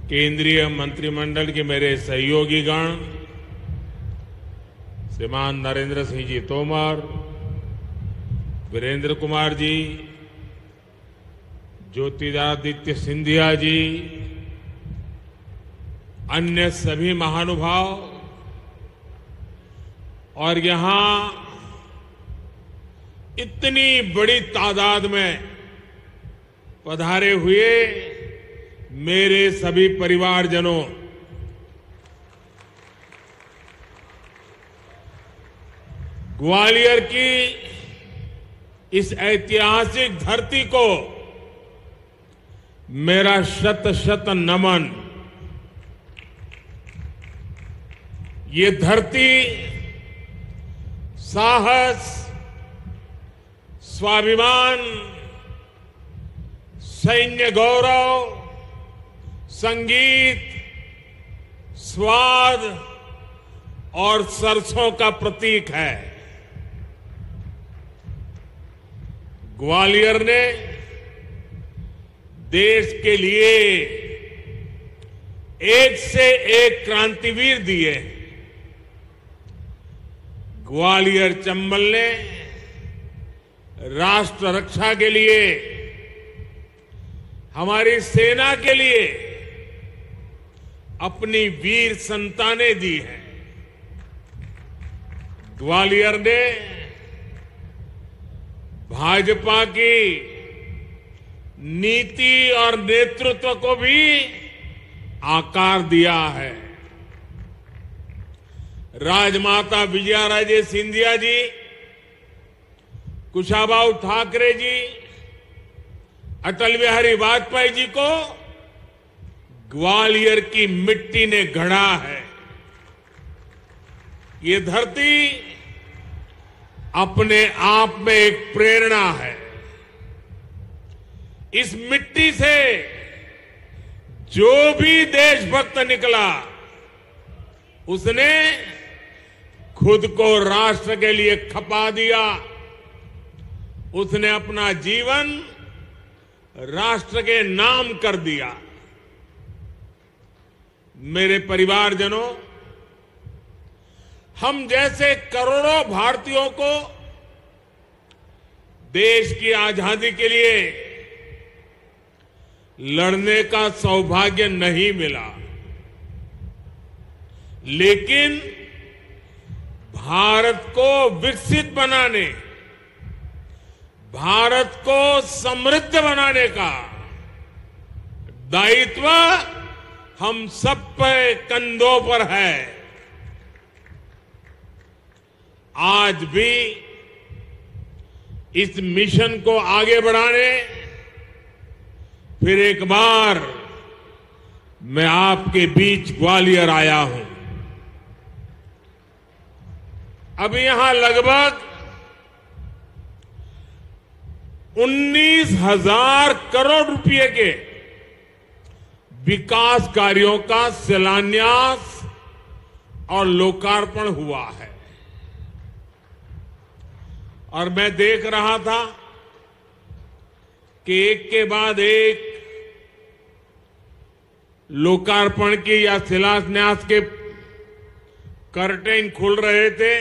केंद्रीय मंत्रिमंडल के मेरे सहयोगीगण, श्रीमान नरेंद्र सिंह जी तोमर, वीरेंद्र कुमार जी, ज्योतिरादित्य सिंधिया जी, अन्य सभी महानुभाव और यहां इतनी बड़ी तादाद में पधारे हुए मेरे सभी परिवारजनों, ग्वालियर की इस ऐतिहासिक धरती को मेरा शत शत नमन। ये धरती साहस, स्वाभिमान, सैन्य गौरव, संगीत, स्वाद और सरसों का प्रतीक है। ग्वालियर ने देश के लिए एक से एक क्रांतिवीर दिए। ग्वालियर चंबल ने राष्ट्र रक्षा के लिए, हमारी सेना के लिए अपनी वीर संतानें दी हैं। ग्वालियर ने भाजपा की नीति और नेतृत्व को भी आकार दिया है। राजमाता विजयाराजे सिंधिया जी, कुशाभाऊ ठाकरे जी, अटल बिहारी वाजपेयी जी को ग्वालियर की मिट्टी ने गढ़ा है। ये धरती अपने आप में एक प्रेरणा है। इस मिट्टी से जो भी देशभक्त निकला, उसने खुद को राष्ट्र के लिए खपा दिया। उसने अपना जीवन राष्ट्र के नाम कर दिया। मेरे परिवारजनों, हम जैसे करोड़ों भारतीयों को देश की आजादी के लिए लड़ने का सौभाग्य नहीं मिला, लेकिन भारत को विकसित बनाने, भारत को समृद्ध बनाने का दायित्व हम सब पे कंधों पर है। आज भी इस मिशन को आगे बढ़ाने फिर एक बार मैं आपके बीच ग्वालियर आया हूं। अभी यहां लगभग 19,000 करोड़ रुपए के विकास कार्यों का शिलान्यास और लोकार्पण हुआ है। और मैं देख रहा था कि एक के बाद एक लोकार्पण की या शिलान्यास के कर्टेन खुल रहे थे।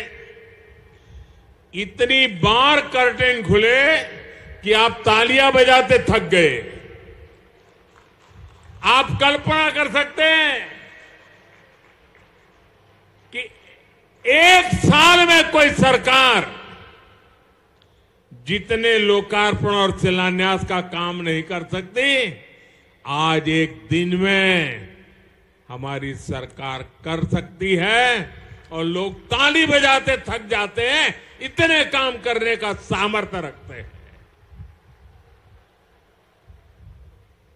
इतनी बार कर्टेन खुले कि आप तालियां बजाते थक गए। आप कल्पना कर सकते हैं कि एक साल में कोई सरकार जितने लोकार्पण और शिलान्यास का काम नहीं कर सकती, आज एक दिन में हमारी सरकार कर सकती है। और लोग ताली बजाते थक जाते हैं, इतने काम करने का सामर्थ्य रखते हैं।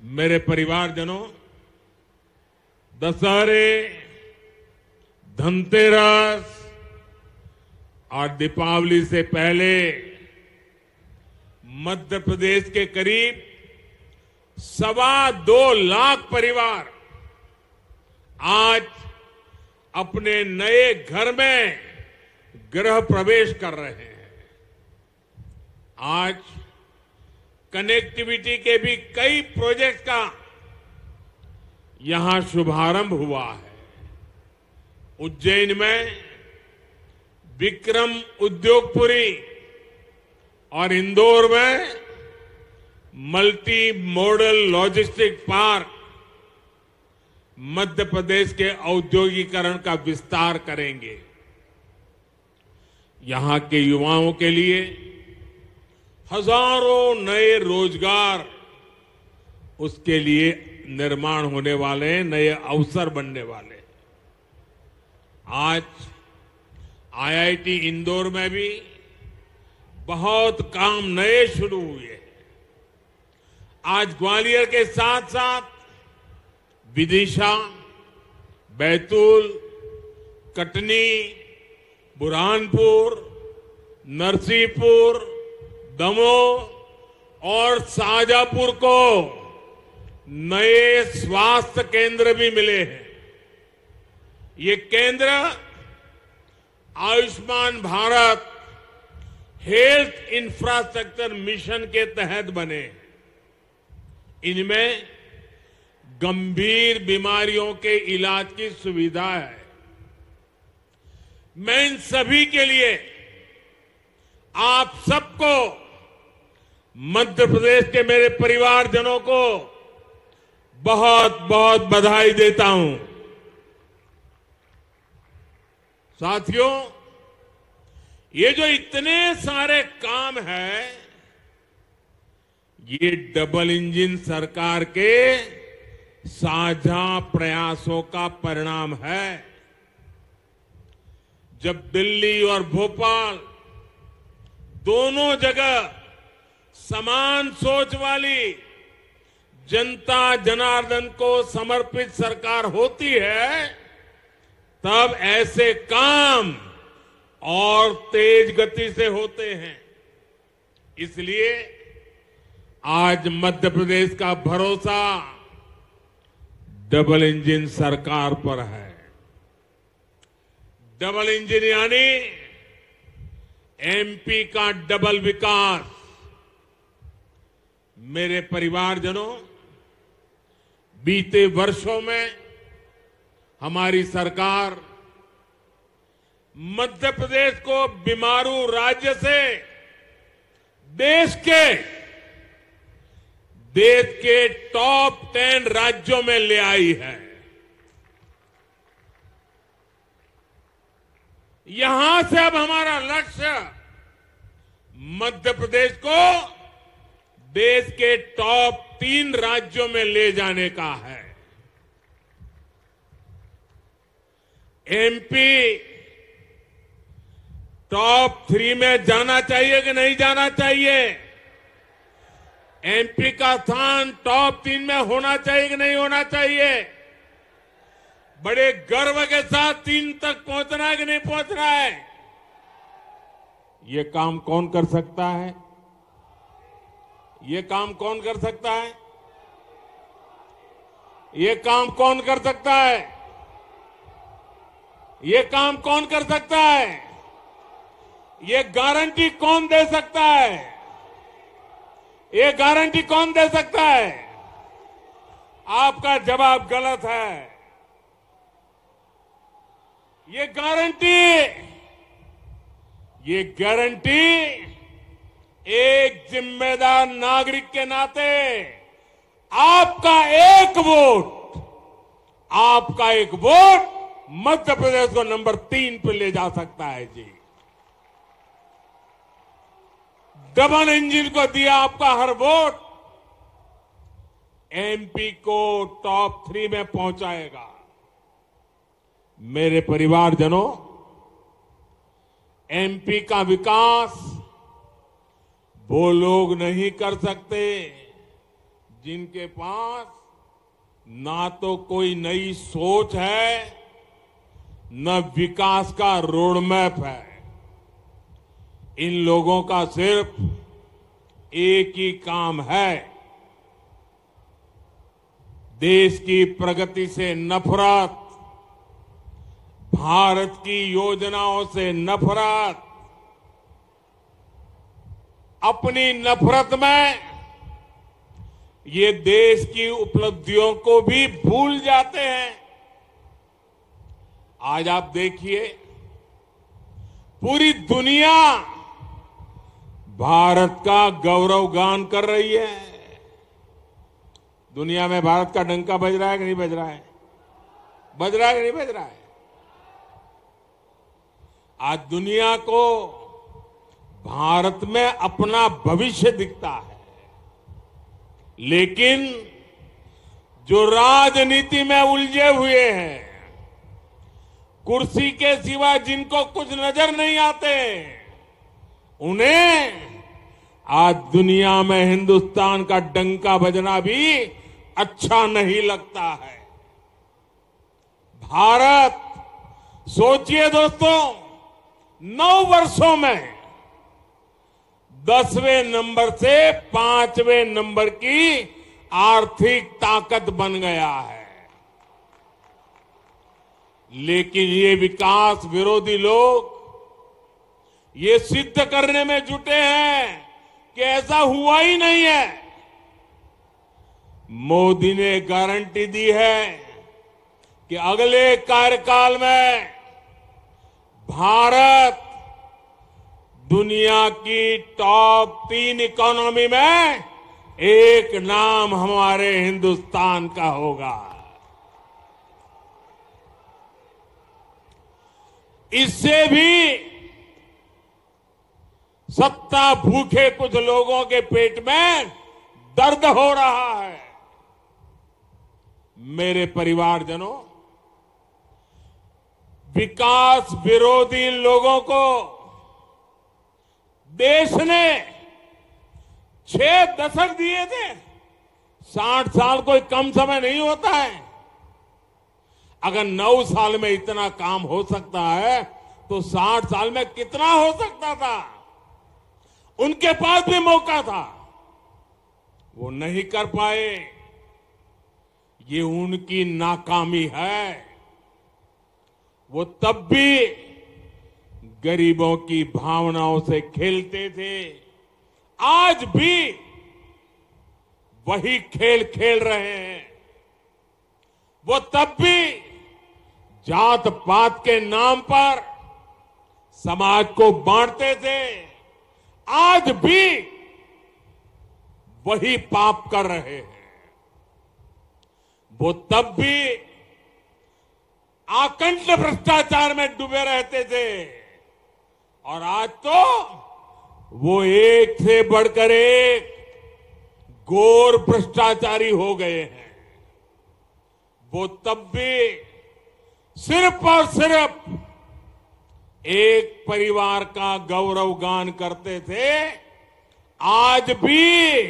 मेरे परिवारजनों, दशहरे, धनतेरस और दीपावली से पहले मध्य प्रदेश के करीब 2.25 लाख परिवार आज अपने नए घर में गृह प्रवेश कर रहे हैं। आज कनेक्टिविटी के भी कई प्रोजेक्ट का यहां शुभारंभ हुआ है। उज्जैन में विक्रम उद्योगपुरी और इंदौर में multi modal logistic park Madhya Pradesh के औद्योगिकरण का विस्तार करेंगे। यहां के युवाओं के लिए हजारों नए रोजगार उसके लिए निर्माण होने वाले हैं, नए अवसर बनने वाले हैं। आज आईआईटी इंदौर में भी बहुत काम नए शुरू हुए हैं। आज ग्वालियर के साथ साथ विदिशा, बैतूल, कटनी, बुरहानपुर, नरसिंहपुर, दमोह और शाहजहांपुर को नए स्वास्थ्य केंद्र भी मिले हैं। ये केंद्र Ayushman Bharat health infrastructure mission के तहत बने। इनमें गंभीर बीमारियों के इलाज की सुविधा है। मैं इन सभी के लिए आप सबको, मध्य प्रदेश के मेरे परिवारजनों को बहुत बहुत बधाई देता हूं। साथियों, ये जो इतने सारे काम हैं, ये डबल इंजन सरकार के साझा प्रयासों का परिणाम है। जब दिल्ली और भोपाल दोनों जगह समान सोच वाली जनता जनार्दन को समर्पित सरकार होती है, तब ऐसे काम और तेज गति से होते हैं। इसलिए आज मध्य प्रदेश का भरोसा डबल इंजन सरकार पर है। डबल इंजन यानी एमपी का डबल विकास। मेरे परिवारजनों, बीते वर्षों में हमारी सरकार मध्य प्रदेश को बीमारू राज्य से देश के टॉप 10 राज्यों में ले आई है। यहां से अब हमारा लक्ष्य मध्य प्रदेश को देश के टॉप 3 राज्यों में ले जाने का है। एमपी टॉप 3 में जाना चाहिए कि नहीं जाना चाहिए? एमपी का स्थान टॉप 3 में होना चाहिए कि नहीं होना चाहिए? बड़े गर्व के साथ 3 तक पहुंचना है कि नहीं पहुंचना है? ये काम कौन कर सकता है? ये काम कौन कर सकता है? ये काम कौन कर सकता है? ये काम कौन कर सकता है? ये गारंटी कौन दे सकता है? ये गारंटी कौन दे सकता है? आपका जवाब गलत है। ये गारंटी एक जिम्मेदार नागरिक के नाते आपका एक वोट मध्य प्रदेश को नंबर 3 पे ले जा सकता है जी। डबल इंजन को दिया आपका हर वोट एमपी को टॉप 3 में पहुंचाएगा। मेरे परिवारजनों, एमपी का विकास वो लोग नहीं कर सकते जिनके पास ना तो कोई नई सोच है, न विकास का रोड मैप है। इन लोगों का सिर्फ एक ही काम है, देश की प्रगति से नफरत, भारत की योजनाओं से नफरत। अपनी नफरत में ये देश की उपलब्धियों को भी भूल जाते हैं। आज आप देखिए, पूरी दुनिया भारत का गौरवगान कर रही है। दुनिया में भारत का डंका बज रहा है कि नहीं बज रहा है? बज रहा है कि नहीं बज रहा है? आज दुनिया को भारत में अपना भविष्य दिखता है, लेकिन जो राजनीति में उलझे हुए हैं, कुर्सी के सिवा जिनको कुछ नजर नहीं आते, उन्हें आज दुनिया में हिंदुस्तान का डंका बजना भी अच्छा नहीं लगता है। भारत, सोचिए दोस्तों, 9 वर्षों में 10वें नंबर से 5वें नंबर की आर्थिक ताकत बन गया है। लेकिन ये विकास विरोधी लोग ये सिद्ध करने में जुटे हैं कि ऐसा हुआ ही नहीं है। मोदी ने गारंटी दी है कि अगले कार्यकाल में भारत दुनिया की टॉप 3 इकोनॉमी में एक नाम हमारे हिंदुस्तान का होगा। इससे भी सत्ता भूखे कुछ लोगों के पेट में दर्द हो रहा है। मेरे परिवारजनों, विकास विरोधी लोगों को देश ने 6 दशक दिए थे। 60 साल कोई कम समय नहीं होता है। अगर 9 साल में इतना काम हो सकता है तो 60 साल में कितना हो सकता था? उनके पास भी मौका था, वो नहीं कर पाए। ये उनकी नाकामी है। वो तब भी गरीबों की भावनाओं से खेलते थे, आज भी वही खेल खेल रहे हैं। वो तब भी जात पात के नाम पर समाज को बांटते थे, आज भी वही पाप कर रहे हैं। वो तब भी आकंठ भ्रष्टाचार में डूबे रहते थे, और आज तो वो एक से बढ़कर एक घोर भ्रष्टाचारी हो गए हैं। वो तब भी सिर्फ और सिर्फ एक परिवार का गौरवगान करते थे, आज भी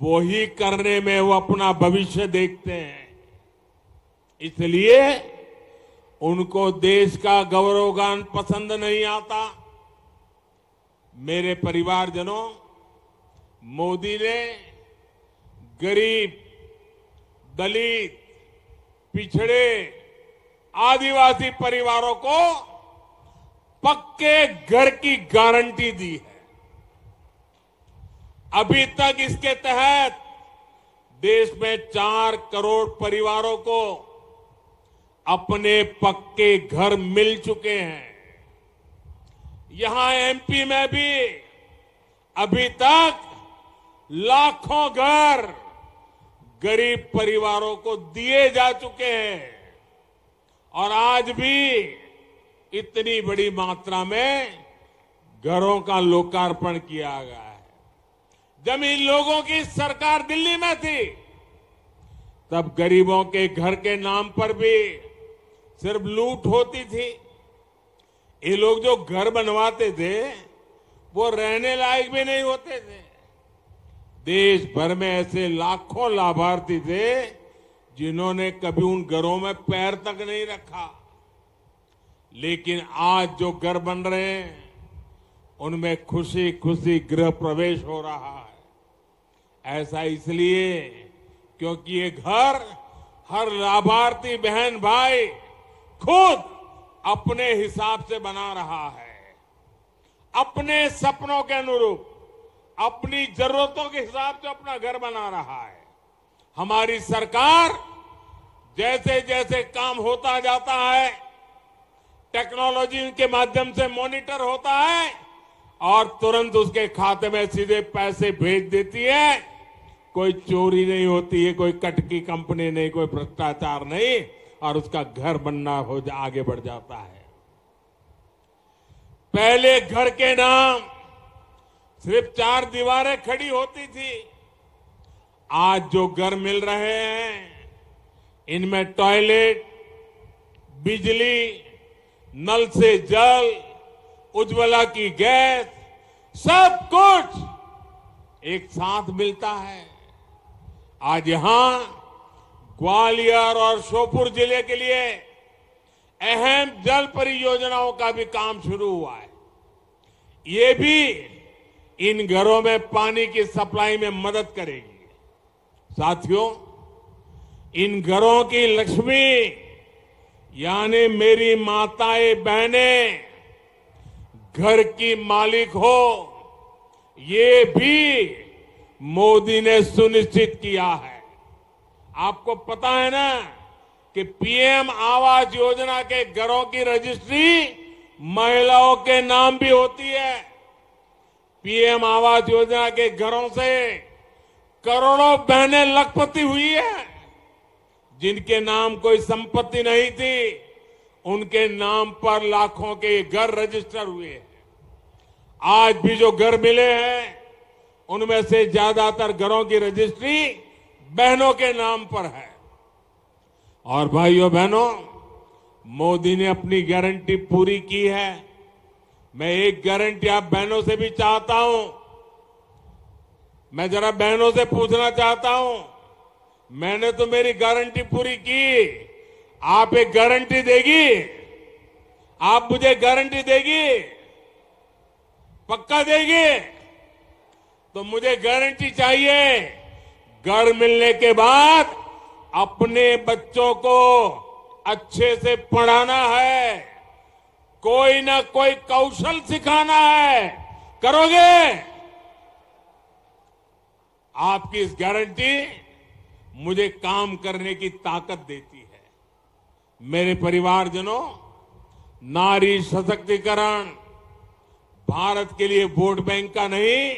वही करने में वो अपना भविष्य देखते हैं। इसलिए उनको देश का गौरवगान पसंद नहीं आता। मेरे परिवारजनों, मोदी ने गरीब, दलित, पिछड़े, आदिवासी परिवारों को पक्के घर की गारंटी दी है। अभी तक इसके तहत देश में 4 करोड़ परिवारों को अपने पक्के घर मिल चुके हैं। यहां एमपी में भी अभी तक लाखों घर गरीब परिवारों को दिए जा चुके हैं, और आज भी इतनी बड़ी मात्रा में घरों का लोकार्पण किया गया है। जब इन लोगों की सरकार दिल्ली में थी, तब गरीबों के घर के नाम पर भी सिर्फ लूट होती थी। ये लोग जो घर बनवाते थे वो रहने लायक भी नहीं होते थे। देश भर में ऐसे लाखों लाभार्थी थे जिन्होंने कभी उन घरों में पैर तक नहीं रखा। लेकिन आज जो घर बन रहे हैं उनमें खुशी खुशी गृह प्रवेश हो रहा है। ऐसा इसलिए क्योंकि ये घर हर लाभार्थी बहन भाई खुद अपने हिसाब से बना रहा है, अपने सपनों के अनुरूप, अपनी जरूरतों के हिसाब से अपना घर बना रहा है। हमारी सरकार जैसे जैसे काम होता जाता है, टेक्नोलॉजी के माध्यम से मॉनिटर होता है और तुरंत उसके खाते में सीधे पैसे भेज देती है। कोई चोरी नहीं होती है, कोई कटकी कंपनी नहीं, कोई भ्रष्टाचार नहीं, और उसका घर बनना आगे बढ़ जाता है। पहले घर के नाम सिर्फ 4 दीवारें खड़ी होती थी। आज जो घर मिल रहे हैं, इनमें टॉयलेट, बिजली, नल से जल, उज्ज्वला की गैस, सब कुछ एक साथ मिलता है। आज यहां ग्वालियर और श्योपुर जिले के लिए अहम जल परियोजनाओं का भी काम शुरू हुआ है। ये भी इन घरों में पानी की सप्लाई में मदद करेगी। साथियों, इन घरों की लक्ष्मी यानी मेरी माताएं बहनें घर की मालिक हो, ये भी मोदी ने सुनिश्चित किया है। आपको पता है ना कि पीएम आवास योजना के घरों की रजिस्ट्री महिलाओं के नाम भी होती है। पीएम आवास योजना के घरों से करोड़ों बहनें लखपति हुई है। जिनके नाम कोई संपत्ति नहीं थी, उनके नाम पर लाखों के घर रजिस्टर हुए हैं। आज भी जो घर मिले हैं, उनमें से ज्यादातर घरों की रजिस्ट्री बहनों के नाम पर है। और भाइयों बहनों, मोदी ने अपनी गारंटी पूरी की है। मैं एक गारंटी आप बहनों से भी चाहता हूं। मैं जरा बहनों से पूछना चाहता हूं, मैंने तो मेरी गारंटी पूरी की, आप एक गारंटी देगी? आप मुझे गारंटी देगी? पक्का देगी? तो मुझे गारंटी चाहिए, घर मिलने के बाद अपने बच्चों को अच्छे से पढ़ाना है, कोई ना कोई कौशल सिखाना है। करोगे? आपकी इस गारंटी मुझे काम करने की ताकत देती है। मेरे परिवारजनों, नारी सशक्तिकरण भारत के लिए वोट बैंक का नहीं,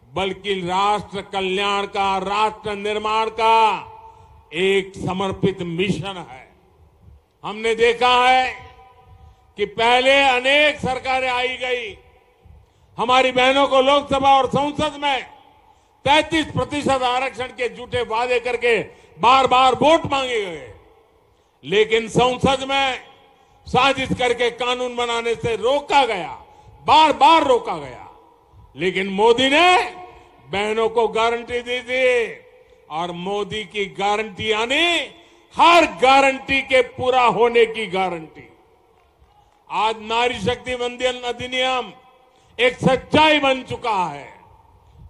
बल्कि राष्ट्र कल्याण का, राष्ट्र निर्माण का एक समर्पित मिशन है। हमने देखा है कि पहले अनेक सरकारें आई गई, हमारी बहनों को लोकसभा और संसद में 33% आरक्षण के झूठे वादे करके बार बार वोट मांगे गए, लेकिन संसद में साजिश करके कानून बनाने से रोका गया, बार बार रोका गया। लेकिन मोदी ने बहनों को गारंटी दी थी, और मोदी की गारंटी यानी हर गारंटी के पूरा होने की गारंटी। आज नारी शक्ति वंदन अधिनियम एक सच्चाई बन चुका है।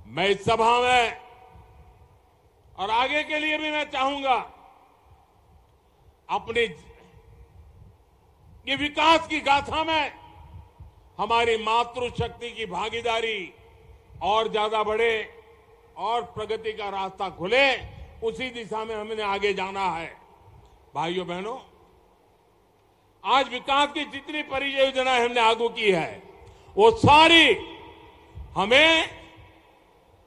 मैं इस सभा में और आगे के लिए भी मैं चाहूंगा, अपनी ये विकास की गाथा में हमारी मातृशक्ति की भागीदारी और ज्यादा बढ़े और प्रगति का रास्ता खुले, उसी दिशा में हमने आगे जाना है। भाइयों बहनों, आज विकास की जितनी परियोजनाएं हमने आगू की है, वो सारी हमें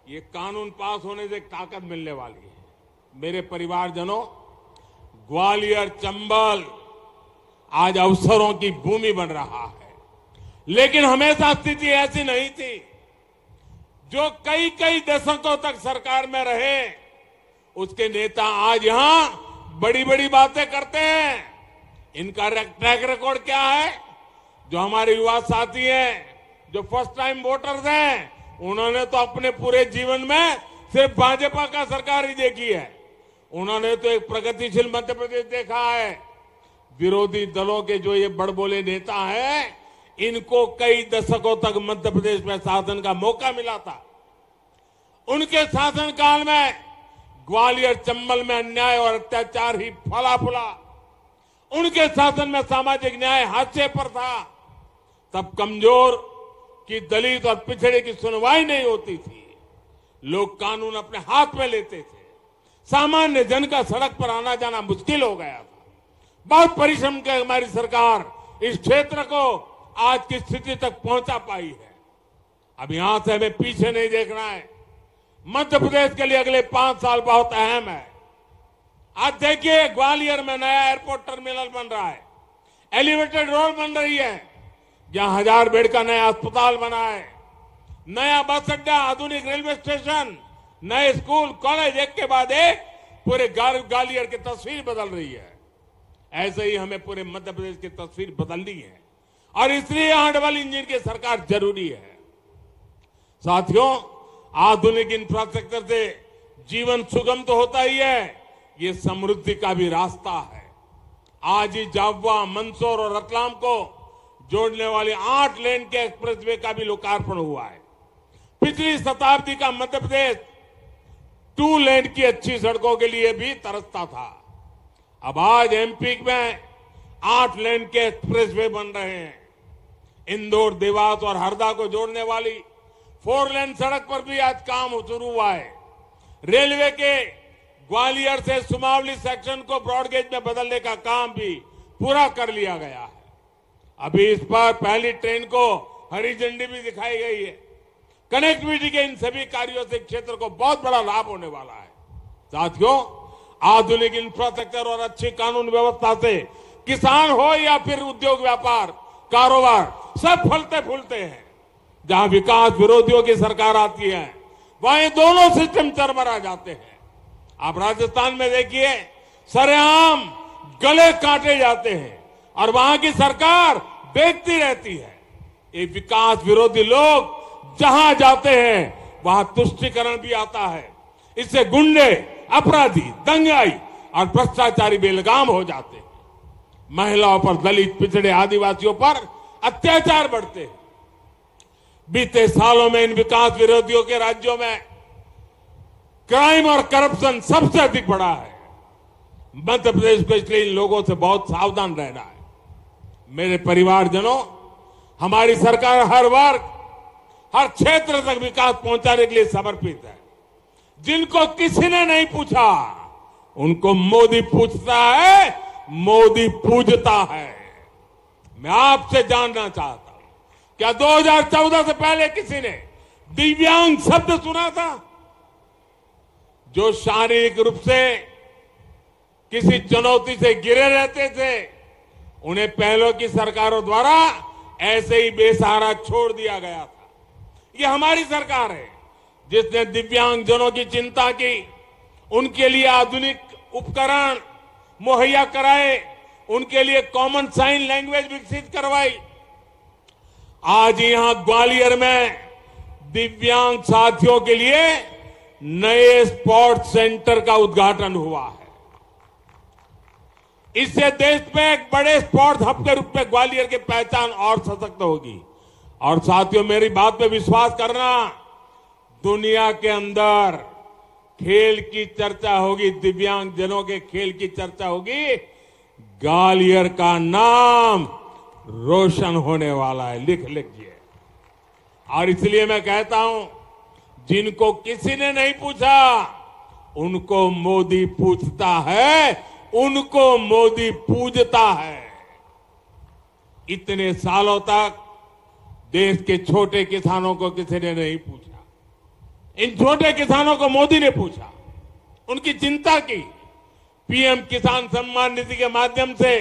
ये कानून पास होने से ताकत मिलने वाली है। मेरे परिवारजनों, ग्वालियर, चंबल आज अवसरों की भूमि बन रहा है, लेकिन हमेशा स्थिति ऐसी नहीं थी। जो कई कई दशकों तक सरकार में रहे, उसके नेता आज यहां बड़ी बड़ी बातें करते हैं। इनका ट्रैक रिकॉर्ड क्या है? जो हमारे युवा साथी हैं, जो फर्स्ट टाइम वोटर्स हैं, उन्होंने तो अपने पूरे जीवन में सिर्फ भाजपा का सरकार ही देखी है। उन्होंने तो एक प्रगतिशील मध्य प्रदेश देखा है। विरोधी दलों के जो ये बड़बोले नेता हैं, इनको कई दशकों तक मध्य प्रदेश में शासन का मौका मिला था। उनके शासनकाल में ग्वालियर, चंबल में अन्याय और अत्याचार ही फला फूला। उनके शासन में सामाजिक न्याय हाशिए पर था। तब कमजोर कि दलित और पिछड़े की सुनवाई नहीं होती थी, लोग कानून अपने हाथ में लेते थे, सामान्य जन का सड़क पर आना जाना मुश्किल हो गया था। बहुत परिश्रम कर हमारी सरकार इस क्षेत्र को आज की स्थिति तक पहुंचा पाई है। अब यहां से हमें पीछे नहीं देखना है। मध्य प्रदेश के लिए अगले 5 साल बहुत अहम है। आज देखिए, ग्वालियर में नया एयरपोर्ट टर्मिनल बन रहा है, एलिवेटेड रोड बन रही है, जहां 1000 बेड का नया अस्पताल बना है, नया बस अड्डा, आधुनिक रेलवे स्टेशन, नए स्कूल कॉलेज, एक के बाद एक पूरे ग्वालियर की तस्वीर बदल रही है। ऐसे ही हमें पूरे मध्य प्रदेश की तस्वीर बदलनी है और इसलिए यहां डबल इंजन की सरकार जरूरी है। साथियों, आधुनिक इंफ्रास्ट्रक्चर से जीवन सुगम तो होता ही है, ये समृद्धि का भी रास्ता है। आज ही झाबुआ, मंदसौर और रतलाम को जोड़ने वाली 8 लेन के एक्सप्रेसवे का भी लोकार्पण हुआ है। पिछली शताब्दी का मध्य प्रदेश 2 लेन की अच्छी सड़कों के लिए भी तरसता था। अब आज एमपी में 8 लेन के एक्सप्रेसवे बन रहे हैं। इंदौर, देवास और हरदा को जोड़ने वाली 4 लेन सड़क पर भी आज काम शुरू हुआ है। रेलवे के ग्वालियर से सुमावली सेक्शन को ब्रॉडगेज में बदलने का काम भी पूरा कर लिया गया है। अभी इस पर पहली ट्रेन को हरी झंडी भी दिखाई गई है। कनेक्टिविटी के इन सभी कार्यों से क्षेत्र को बहुत बड़ा लाभ होने वाला है। साथियों, आधुनिक इंफ्रास्ट्रक्चर और अच्छी कानून व्यवस्था से किसान हो या फिर उद्योग व्यापार कारोबार सब फलते फूलते हैं। जहां विकास विरोधियों की सरकार आती है, वहां ये दोनों सिस्टम चरमरा जाते हैं। आप राजस्थान में देखिए, सरेआम गले काटे जाते हैं और वहां की सरकार देखती रहती है। ये विकास विरोधी लोग जहां जाते हैं वहां तुष्टीकरण भी आता है। इससे गुंडे, अपराधी, दंगाई और भ्रष्टाचारी बेलगाम हो जाते हैं। महिलाओं पर, दलित, पिछड़े, आदिवासियों पर अत्याचार बढ़ते हैं। बीते सालों में इन विकास विरोधियों के राज्यों में क्राइम और करप्शन सबसे अधिक बढ़ा है। मध्य प्रदेश को इसलिए इन लोगों से बहुत सावधान रहना है। मेरे परिवारजनों, हमारी सरकार हर वर्ग, हर क्षेत्र तक विकास पहुंचाने के लिए समर्पित है। जिनको किसी ने नहीं पूछा, उनको मोदी पूछता है, मोदी पूजता है। मैं आपसे जानना चाहता हूं, क्या 2014 से पहले किसी ने दिव्यांग शब्द सुना था? जो शारीरिक रूप से किसी चुनौती से घिरे रहते थे, उन्हें पहलों की सरकारों द्वारा ऐसे ही बेसहारा छोड़ दिया गया था। ये हमारी सरकार है जिसने दिव्यांगजनों की चिंता की, उनके लिए आधुनिक उपकरण मुहैया कराए, उनके लिए कॉमन साइन लैंग्वेज विकसित करवाई। आज यहां ग्वालियर में दिव्यांग साथियों के लिए नए स्पोर्ट्स सेंटर का उद्घाटन हुआ है। इससे देश में एक बड़े स्पोर्ट्स हब के रूप में ग्वालियर की पहचान और सशक्त होगी। और साथियों, मेरी बात पे विश्वास करना, दुनिया के अंदर खेल की चर्चा होगी, दिव्यांगजनों के खेल की चर्चा होगी, ग्वालियर का नाम रोशन होने वाला है। लिख लीजिए। और इसलिए मैं कहता हूं, जिनको किसी ने नहीं पूछा, उनको मोदी पूछता है, उनको मोदी पूजता है। इतने सालों तक देश के छोटे किसानों को किसी ने नहीं पूछा। इन छोटे किसानों को मोदी ने पूछा, उनकी चिंता की। पीएम किसान सम्मान निधि के माध्यम से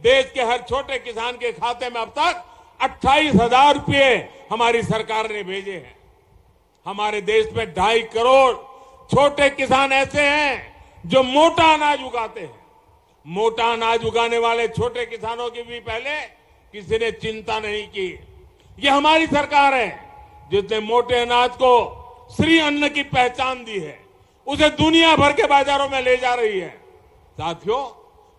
देश के हर छोटे किसान के खाते में अब तक 28,000 रुपये हमारी सरकार ने भेजे हैं। हमारे देश में 2.5 करोड़ छोटे किसान ऐसे हैं जो मोटा अनाज उगाते हैं। मोटा अनाज उगाने वाले छोटे किसानों की भी पहले किसी ने चिंता नहीं की। ये हमारी सरकार है जिसने मोटे अनाज को श्री अन्न की पहचान दी है, उसे दुनिया भर के बाजारों में ले जा रही है। साथियों,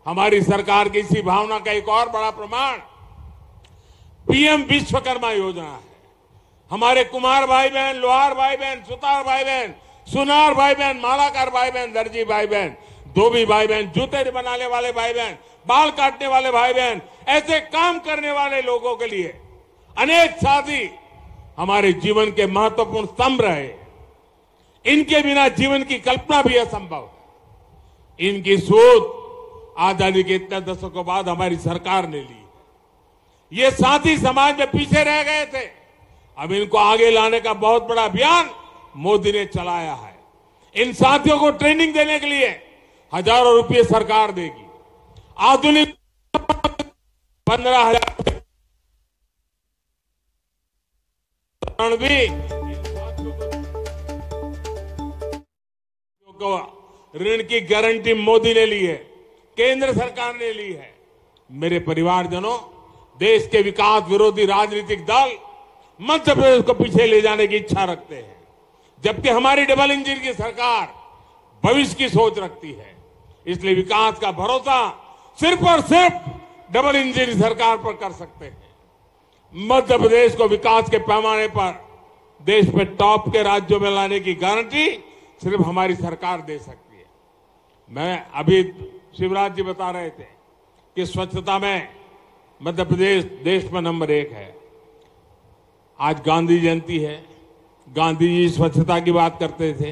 हमारी सरकार की इसी भावना का एक और बड़ा प्रमाण पीएम विश्वकर्मा योजना है। हमारे कुम्हार भाई बहन, लोहार भाई बहन, सुतार भाई बहन, सुनार भाई बहन, मालाकार भाई बहन, दर्जी भाई बहन, धोबी भाई बहन, जूते बनाने वाले भाई बहन, बाल काटने वाले भाई बहन, ऐसे काम करने वाले लोगों के लिए अनेक शादी हमारे जीवन के महत्वपूर्ण स्तंभ रहे। इनके बिना जीवन की कल्पना भी असंभव। इनकी सोच आजादी के इतने दशकों बाद हमारी सरकार ने ली। ये साथी समाज में पीछे रह गए थे, अब इनको आगे लाने का बहुत बड़ा अभियान मोदी ने चलाया है। इन साथियों को ट्रेनिंग देने के लिए हजारों रुपए सरकार देगी। आधुनिक 15,000 भी ऋण की गारंटी मोदी ने ली है, केंद्र सरकार ने ली है। मेरे परिवारजनों, देश के विकास विरोधी राजनीतिक दल मध्य प्रदेश को पीछे ले जाने की इच्छा रखते हैं, जबकि हमारी डबल इंजन की सरकार भविष्य की सोच रखती है। इसलिए विकास का भरोसा सिर्फ और सिर्फ डबल इंजन सरकार पर कर सकते हैं। मध्य प्रदेश को विकास के पैमाने पर देश में टॉप के राज्यों में लाने की गारंटी सिर्फ हमारी सरकार दे सकती है। मैं अभी शिवराज जी बता रहे थे कि स्वच्छता में मध्य प्रदेश देश में नंबर 1 है। आज गांधी जयंती है, गांधी जी स्वच्छता की बात करते थे।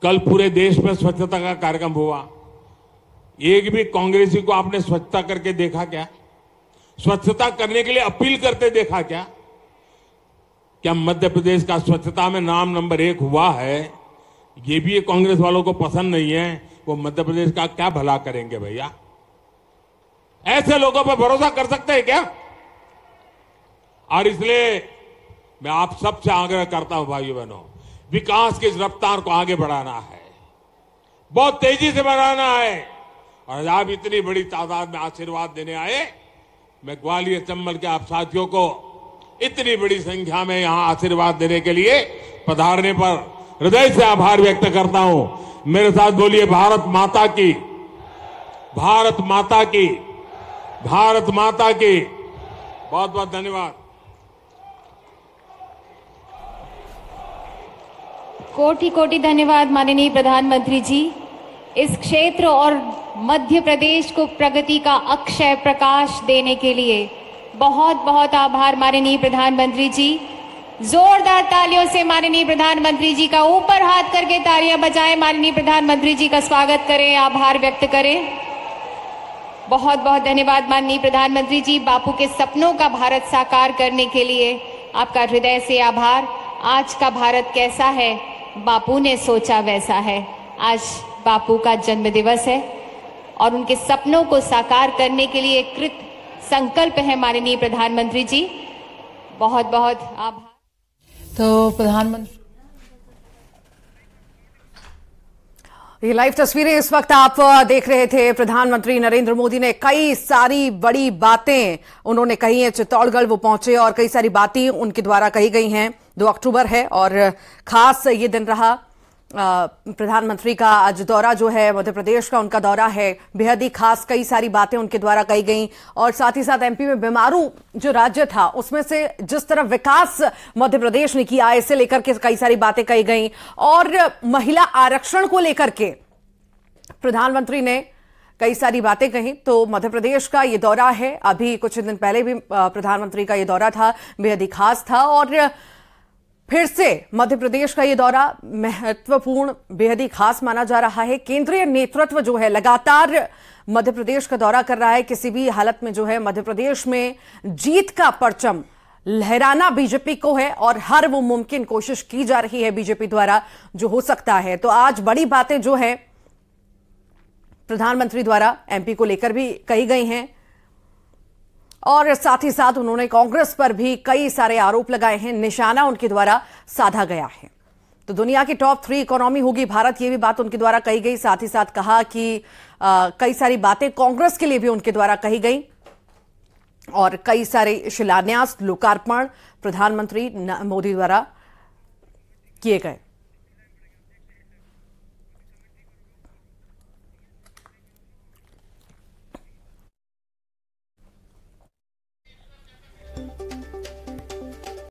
कल पूरे देश में स्वच्छता का कार्यक्रम हुआ। एक भी कांग्रेसी को आपने स्वच्छता करके देखा क्या? स्वच्छता करने के लिए अपील करते देखा क्या? क्या मध्य प्रदेश का स्वच्छता में नाम नंबर 1 हुआ है? ये भी कांग्रेस वालों को पसंद नहीं है। वो मध्य प्रदेश का क्या भला करेंगे भैया? ऐसे लोगों पर भरोसा कर सकते हैं क्या? और इसलिए मैं आप सबसे आग्रह करता हूं भाइयों बहनों, विकास की इस रफ्तार को आगे बढ़ाना है, बहुत तेजी से बढ़ाना है। और आप इतनी बड़ी तादाद में आशीर्वाद देने आए, मैं ग्वालियर चंबल के आप साथियों को इतनी बड़ी संख्या में यहां आशीर्वाद देने के लिए पधारने पर हृदय से आभार व्यक्त करता हूं। मेरे साथ बोलिए, भारत माता की, भारत माता की, भारत माता की। बहुत बहुत धन्यवाद। कोटि कोटि धन्यवाद माननीय प्रधानमंत्री जी। इस क्षेत्र और मध्य प्रदेश को प्रगति का अक्षय प्रकाश देने के लिए बहुत बहुत आभार माननीय प्रधानमंत्री जी। जोरदार तालियों से माननीय प्रधानमंत्री जी का ऊपर हाथ करके तालियां बजाएं, माननीय प्रधानमंत्री जी का स्वागत करें, आभार व्यक्त करें। बहुत बहुत धन्यवाद माननीय प्रधानमंत्री जी। बापू के सपनों का भारत साकार करने के लिए आपका हृदय से आभार। आज का भारत कैसा है, बापू ने सोचा वैसा है। आज बापू का जन्म दिवस है और उनके सपनों को साकार करने के लिए कृत संकल्प है माननीय प्रधानमंत्री जी। बहुत बहुत आभार। तो प्रधानमंत्री, ये लाइव तस्वीरें इस वक्त आप देख रहे थे। प्रधानमंत्री नरेंद्र मोदी ने कई सारी बड़ी बातें उन्होंने कही हैं। चित्तौड़गढ़ वो पहुंचे और कई सारी बातें उनके द्वारा कही गई हैं। 2 अक्टूबर है और खास ये दिन रहा। प्रधानमंत्री का आज दौरा जो है मध्य प्रदेश का, उनका दौरा है, बेहद ही खास। कई सारी बातें उनके द्वारा कही गई और साथ ही साथ एमपी में बीमारू जो राज्य था उसमें से जिस तरह विकास मध्य प्रदेश ने किया, इसे लेकर के कई सारी बातें कही गई। और महिला आरक्षण को लेकर के प्रधानमंत्री ने कई सारी बातें कही। तो मध्य प्रदेश का ये दौरा है, अभी कुछ दिन पहले भी प्रधानमंत्री का ये दौरा था, बेहद ही खास था। और फिर से मध्य प्रदेश का ये दौरा महत्वपूर्ण, बेहद ही खास माना जा रहा है। केंद्रीय नेतृत्व जो है लगातार मध्य प्रदेश का दौरा कर रहा है। किसी भी हालत में जो है मध्य प्रदेश में जीत का परचम लहराना बीजेपी को है और हर वो मुमकिन कोशिश की जा रही है बीजेपी द्वारा जो हो सकता है। तो आज बड़ी बातें जो है प्रधानमंत्री द्वारा एमपी को लेकर भी कही गई हैं और साथ ही साथ उन्होंने कांग्रेस पर भी कई सारे आरोप लगाए हैं, निशाना उनके द्वारा साधा गया है। तो दुनिया की टॉप 3 इकोनॉमी होगी भारत, ये भी बात उनके द्वारा कही गई। साथ ही साथ कहा कि कई सारी बातें कांग्रेस के लिए भी उनके द्वारा कही गई और कई सारे शिलान्यास, लोकार्पण प्रधानमंत्री मोदी द्वारा किए गए।